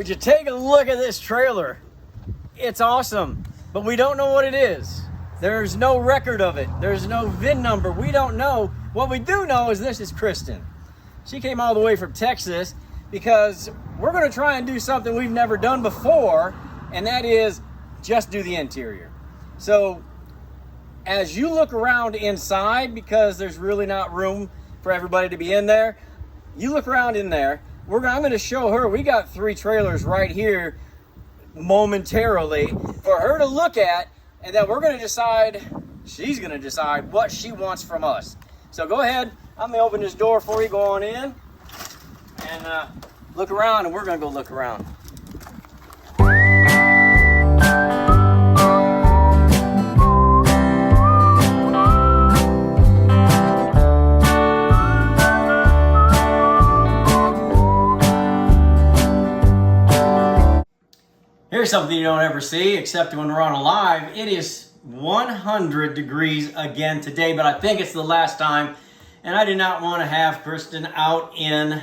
would you take a look at this trailer? It's awesome, but we don't know what it is. There's no record of it. There's no VIN number. We don't know. What we do know is this is Kristen. She came all the way from Texas because we're going to try and do something we've never done before, and that is just do the interior. So as you look around inside, because there's really not room for everybody to be in there, you look around in there. I'm going to show her. We got 3 trailers right here momentarily for her to look at, and then we're going to decide, she's going to decide what she wants from us. So go ahead. I'm going to open this door for you. Go on in and look around, and we're going to go look around. Here's something you don't ever see, except when we're on a live. It is 100 degrees again today, but I think it's the last time. And I did not want to have Kristen out in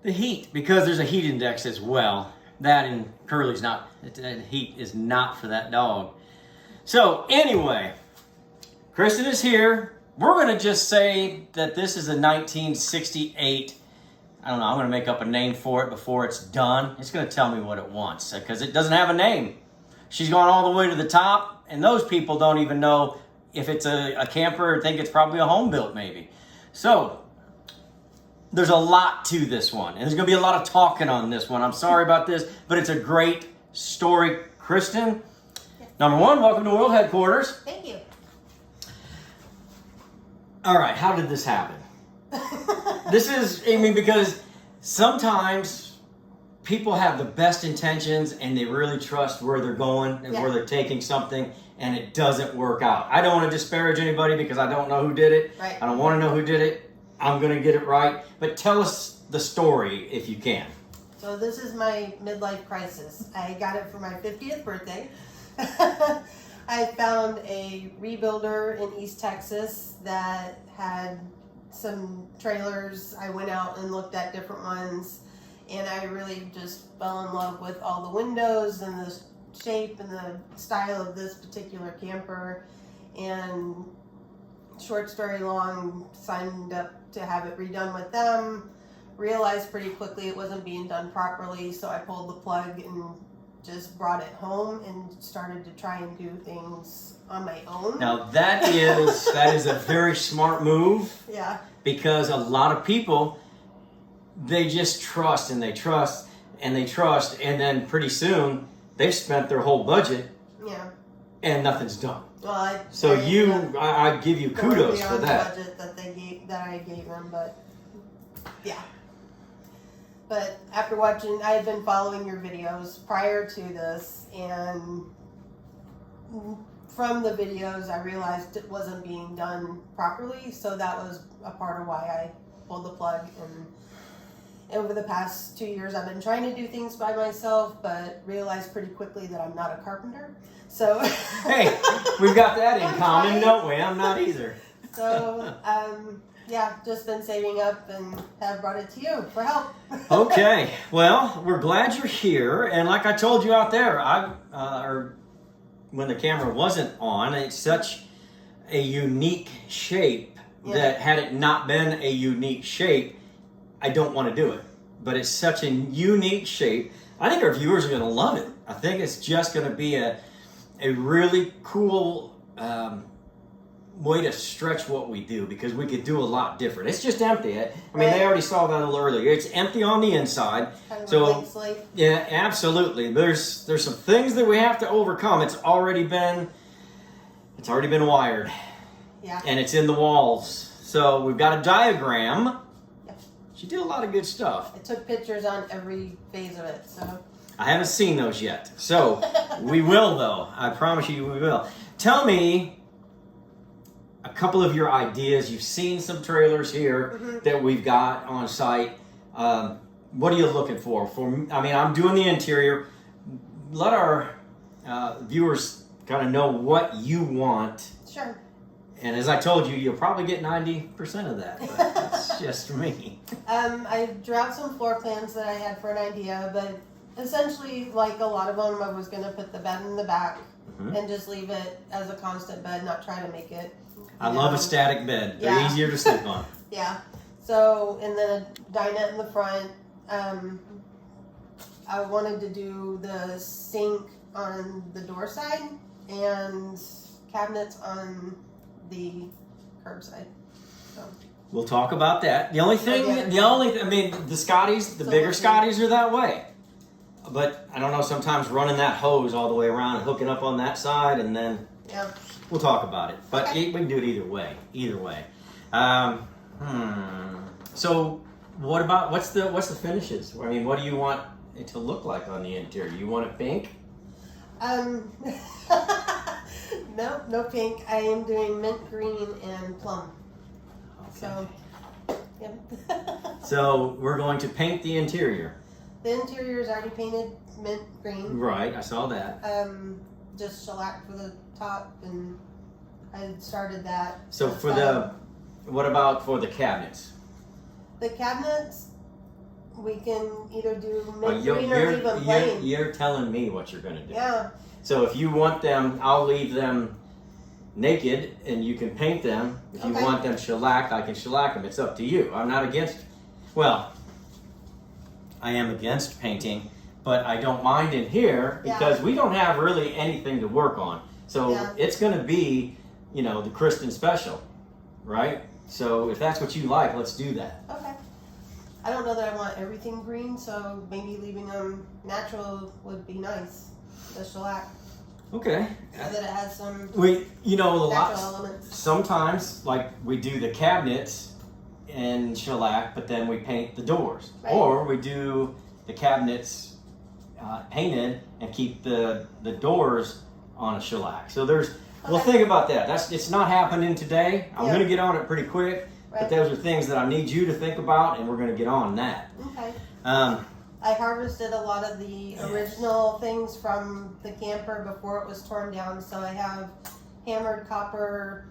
the heat because there's a heat index as well. That and Curly's not, that heat is not for that dog. So anyway, Kristen is here. We're going to just say that this is a 1968. I don't know, I'm going to make up a name for it before it's done. It's going to tell me what it wants because it doesn't have a name. She's gone all the way to the top, and those people don't even know if it's a camper or think it's probably a home built maybe. So there's a lot to this one, and there's going to be a lot of talking on this one. I'm sorry about this, but it's a great story. Kristen, number one, welcome to World Headquarters. Thank you. All right, how did this happen? This is, I mean, because sometimes people have the best intentions and they really trust where they're going and where they're taking something, and it doesn't work out. I don't want to disparage anybody because I don't know who did it. Right. I don't want to know who did it. I'm going to get it right. But tell us the story if you can. So this is my midlife crisis. I got it for my 50th birthday. I found a rebuilder in East Texas that had some trailers. I went out and looked at different ones, and I really just fell in love with all the windows and the shape and the style of this particular camper. And short story long, signed up to have it redone with them. Realized pretty quickly it wasn't being done properly, so I pulled the plug and just brought it home and started to try and do things on my own. Now that is a very smart move. Yeah. Because a lot of people, they just trust and they trust and they trust, and then pretty soon they've spent their whole budget. Yeah. And nothing's done. Well, I give you kudos for that. The budget that I gave them, but yeah. But after watching, I had been following your videos prior to this, and from the videos, I realized it wasn't being done properly. So that was a part of why I pulled the plug. And over the past 2 years, I've been trying to do things by myself, but realized pretty quickly that I'm not a carpenter. So hey, we've got that in common, don't we? I'm not either. So yeah, just been saving up and have brought it to you for help. Okay, well, we're glad you're here, and like I told you out there, when the camera wasn't on, it's such a unique shape that had it not been a unique shape, I don't want to do it. But it's such a unique shape. I think our viewers are going to love it. I think it's just going to be a really cool way to stretch what we do, because we could do a lot different. It's just empty. I mean, they already saw that a little earlier. It's empty on the inside. Kind of so a blank slate. Yeah, absolutely. There's some things that we have to overcome. It's already been wired. Yeah. And it's in the walls. So we've got a diagram. Yep. She did a lot of good stuff. I took pictures on every phase of it, so. I haven't seen those yet. So we will, though. I promise you we will. Tell me a couple of your ideas. You've seen some trailers here that we've got on site. What are you looking for? I'm doing the interior. Let our viewers kind of know what you want. Sure. And as I told you, you'll probably get 90% of that. But it's just me? I drew out some floor plans that I had for an idea, but essentially, like a lot of them, I was going to put the bed in the back and just leave it as a constant bed, not try to make it. I love a static bed. They're Yeah. easier to sleep on. Yeah. So, and then a dinette in the front. I wanted to do the sink on the door side and cabinets on the curb side. So. We'll talk about that. The only thing, I mean, the Scotties, the bigger Scotties are that way. But I don't know, sometimes running that hose all the way around and hooking up on that side, and then we'll talk about it. But Okay. we can do it either way. Either way. So what about, what's the finishes? I mean, what do you want it to look like on the interior? You want it pink? No pink. I am doing mint green and plum. Okay. So, yep. So we're going to paint the interior. The interior is already painted mint green. Right, I saw that. Just shellac for the top, and I had started that. So That's for what about for the cabinets? the cabinets, we can either do mint green or leave them you're, plain. you're telling me what you're going to do. Yeah. So if you want them, I'll leave them naked and you can paint them. If you want them shellacked, I can shellac them. It's up to you. I'm not against, well, I am against painting, but I don't mind in here because we don't have really anything to work on. So it's going to be, you know, the Kristen special, right? So if that's what you like, let's do that. Okay. I don't know that I want everything green, so maybe leaving them natural would be nice. The shellac. Okay. So that it has some you know, a lot. natural elements. Sometimes, like we do the cabinets in shellac, but then we paint the doors, Right. or we do the cabinets painted and keep the doors on a shellac. So there's, well, think about that. It's not happening today. I'm going to get on it pretty quick, but those are things that I need you to think about, and we're going to get on that. Okay. I harvested a lot of the original things from the camper before it was torn down, so I have hammered copper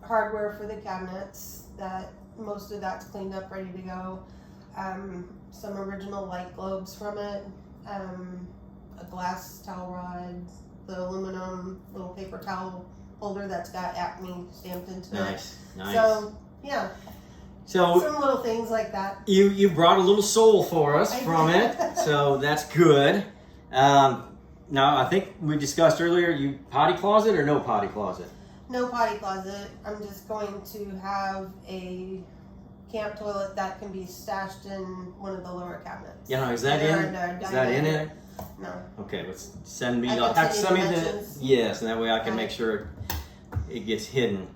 hardware for the cabinets. That most of that's cleaned up, ready to go. Some original light globes from it, a glass towel rod, the aluminum little paper towel holder that's got Acme stamped into it. Nice. So yeah. So some little things like that. You brought a little soul for us from it, so that's good. Now I think we discussed earlier, you potty closet or no potty closet? No potty closet. I'm just going to have a camp toilet that can be stashed in one of the lower cabinets. Yeah, no, is that in it? No. Okay, let's send me. You'll have to send me the dimensions. yes, and that way I can make sure it gets hidden.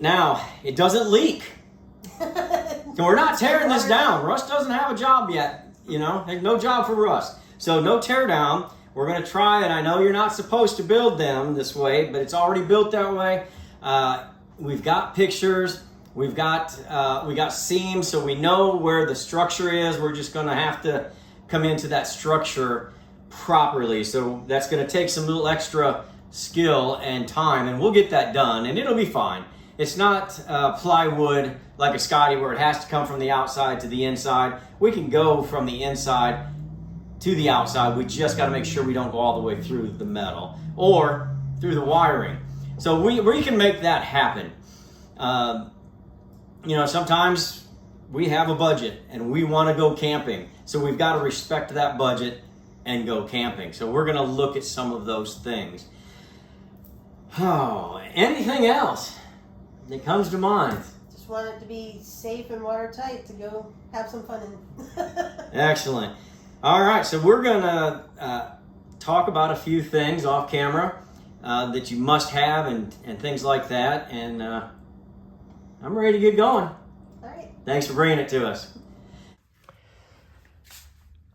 Now it doesn't leak. So we're not tearing this down. Russ doesn't have a job yet. You know, there's no job for Russ. So no tear down. We're going to try, and I know you're not supposed to build them this way, but it's already built that way. We've got pictures. We got seams, so we know where the structure is. We're just going to have to come into that structure properly. So that's going to take some little extra skill and time, and we'll get that done, and it'll be fine. It's not plywood like a Scotty where it has to come from the outside to the inside. We can go from the inside to the outside. We just got to make sure we don't go all the way through the metal or through the wiring. So we can make that happen. You know, sometimes we have a budget and we want to go camping. So we've got to respect that budget and go camping. So we're going to look at some of those things. Oh, anything else that comes to mind? Just want it to be safe and watertight to go have some fun in. Excellent. All right, so we're going to talk about a few things off camera that you must have and things like that. And I'm ready to get going. All right. Thanks for bringing it to us.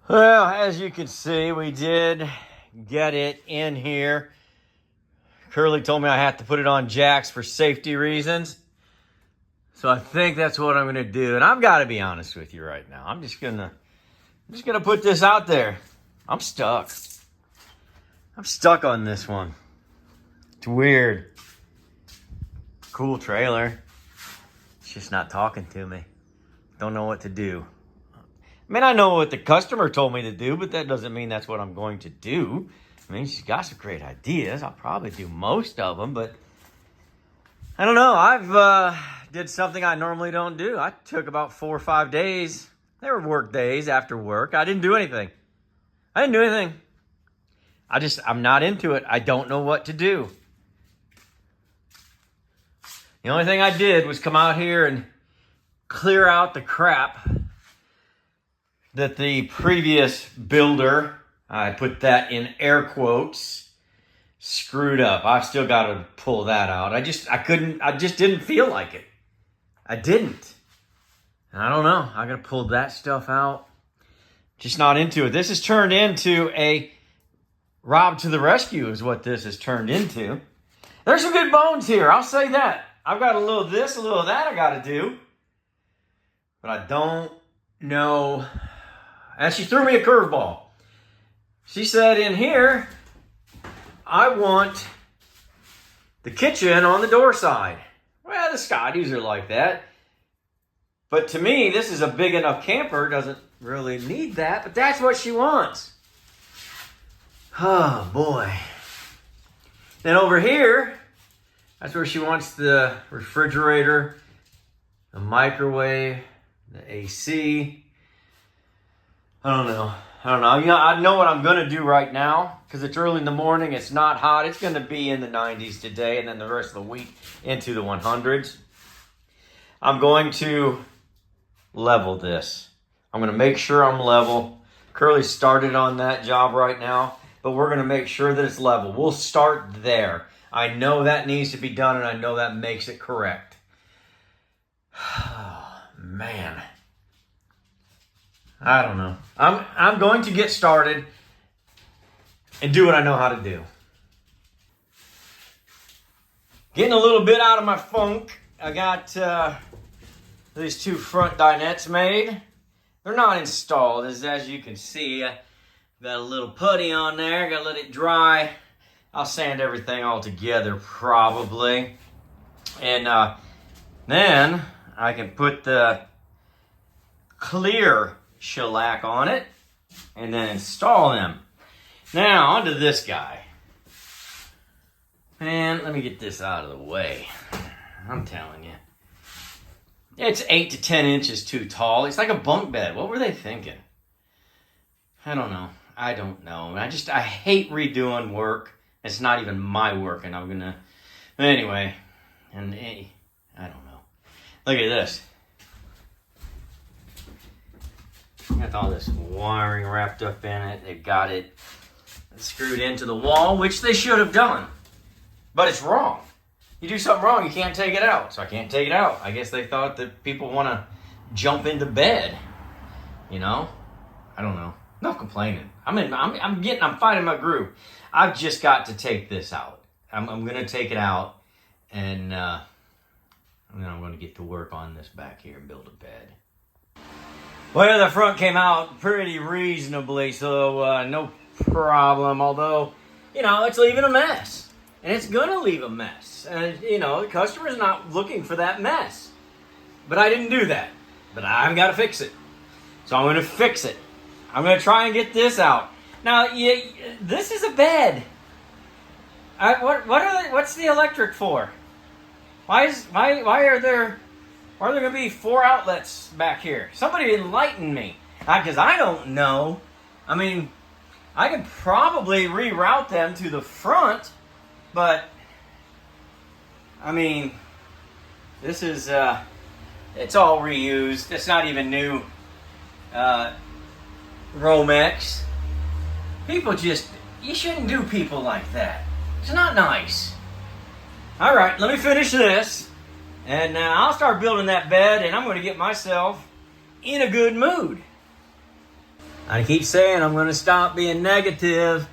Well, as you can see, we did get it in here. Curly told me I have to put it on jacks for safety reasons. So I think that's what I'm going to do. And I've got to be honest with you right now. I'm just going to put this out there. I'm stuck. I'm stuck on this one. It's weird. Cool trailer. It's just not talking to me. Don't know what to do. I mean, I know what the customer told me to do, but that doesn't mean that's what I'm going to do. I mean, she's got some great ideas. I'll probably do most of them, but I don't know. I've did something I normally don't do. I took about 4 or 5 days. They were work days after work. I didn't do anything. I'm not into it. I don't know what to do. The only thing I did was come out here and clear out the crap that the previous builder, I put that in air quotes, screwed up. I've still got to pull that out. I just didn't feel like it. I didn't. And I don't know. I got to pull that stuff out. Just not into it. This has turned into a Rob to the rescue is what this has turned into. There's some good bones here. I'll say that. I've got a little of this, a little of that I got to do. But I don't know. And she threw me a curveball. She said in here, I want the kitchen on the door side. Well, the Scotties are like that. But to me, this is a big enough camper. Doesn't really need that, but that's what she wants. Oh, boy. Then over here, that's where she wants the refrigerator, the microwave, the AC. I don't know. You know, I know what I'm going to do right now because it's early in the morning. It's not hot. It's going to be in the 90s today and then the rest of the week into the 100s. I'm going to level this. I'm going to make sure I'm level. Curly started on that job right now, but we're going to make sure that it's level. We'll start there. I know that needs to be done, and I know that makes it correct. Oh, man. I don't know. I'm going to get started and do what I know how to do. Getting a little bit out of my funk. I got these 2 front dinettes made. They're not installed, as you can see. I got a little putty on there. Got to let it dry. I'll sand everything all together probably. And then I can put the clear shellac on it and then install them. Now onto this guy. Man, let me get this out of the way. I'm telling you. It's 8 to 10 inches too tall. It's like a bunk bed. What were they thinking? I don't know. I hate redoing work. It's not even my work, and I'm gonna. Anyway, I don't know. Look at this. Got all this wiring wrapped up in it. They've got it screwed into the wall, which they should have done. But it's wrong. You do something wrong, you can't take it out. So I can't take it out. I guess they thought that people want to jump into bed. You know? I don't know. No complaining. I'm finding my groove. I've just got to take this out. I'm going to take it out, and then I'm going to get to work on this back here and build a bed. Well, the front came out pretty reasonably, so no problem. Although, it's leaving a mess. And it's going to leave a mess. And, the customer's not looking for that mess. But I didn't do that. But I've got to fix it. So I'm going to fix it. I'm going to try and get this out. Now, this is a bed. What's the electric for? Why are there going to be 4 outlets back here? Somebody enlighten me. Because I don't know. I mean, I could probably reroute them to the front. But, I mean, this is, it's all reused. It's not even new Romex. People you shouldn't do people like that. It's not nice. All right, let me finish this. And I'll start building that bed, and I'm going to get myself in a good mood. I keep saying I'm going to stop being negative.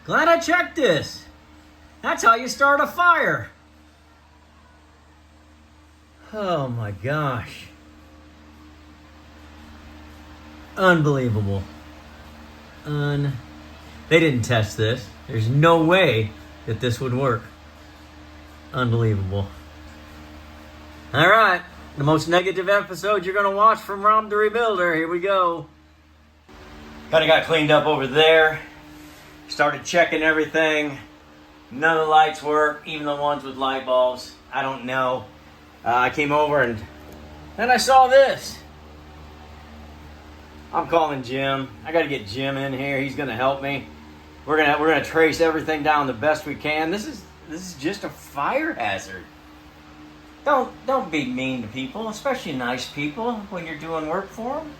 Glad I checked this. That's how you start a fire. Oh my gosh. Unbelievable. They didn't test this. There's no way that this would work. Unbelievable. All right, the most negative episode you're gonna watch from Rob the Rebuilder. Here we go. Kinda got cleaned up over there. Started checking everything. None of the lights work, even the ones with light bulbs. I don't know. I came over and then I saw this. I'm calling Jim. I gotta get Jim in here. He's gonna help me. We're gonna trace everything down the best we can. This is just a fire hazard. Don't be mean to people, especially nice people, when you're doing work for them.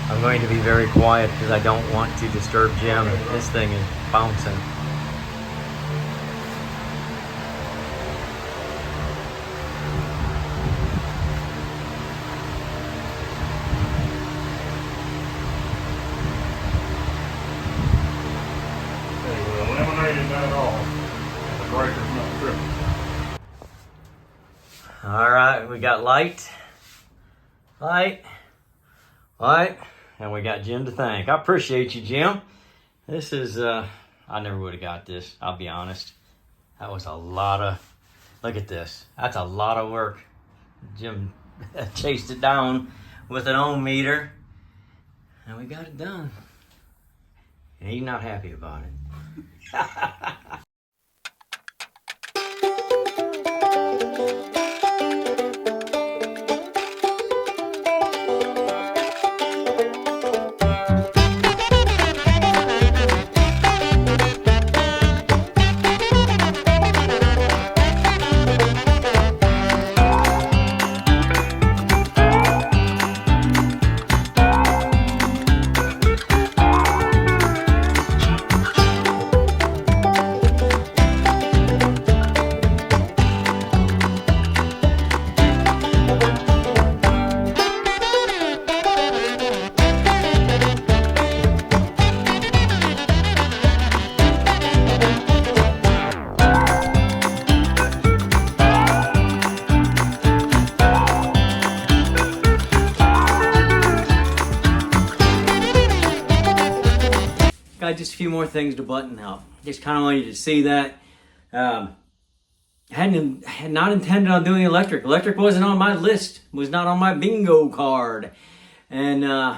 I'm going to be very quiet because I don't want to disturb Jim. This thing is bouncing. All right, we got light, and we got Jim to thank. I appreciate you, Jim. This is, I never would have got this, I'll be honest. That was a lot of, look at this. That's a lot of work. Jim chased it down with an ohm meter, and we got it done. And he's not happy about it. Got just a few more things to button up. Just kind of wanted you to see that. Had not intended on doing electric. Electric wasn't on my list. Was not on my bingo card. And as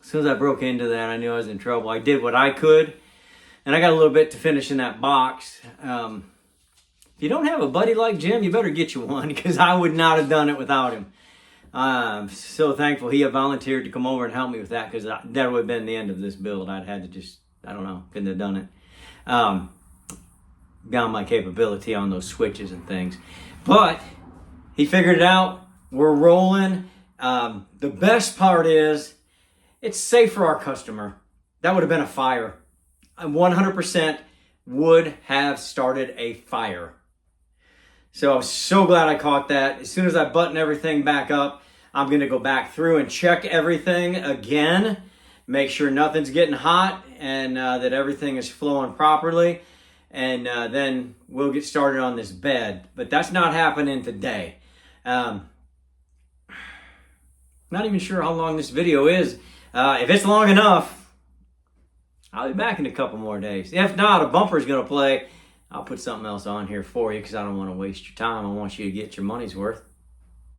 soon as I broke into that, I knew I was in trouble. I did what I could, and I got a little bit to finish in that box. If you don't have a buddy like Jim, you better get you one, because I would not have done it without him. I'm so thankful he had volunteered to come over and help me with that, because that would have been the end of this build. I'd had to just, I don't know, couldn't have done it. Beyond my capability on those switches and things. But he figured it out. We're rolling. The best part is it's safe for our customer. That would have been a fire. 100% would have started a fire. So I was so glad I caught that. As soon as I button everything back up, I'm going to go back through and check everything again. Make sure nothing's getting hot and that everything is flowing properly. And then we'll get started on this bed. But that's not happening today. Not even sure how long this video is. If it's long enough, I'll be back in a couple more days. If not, a bumper's going to play. I'll put something else on here for you because I don't want to waste your time. I want you to get your money's worth.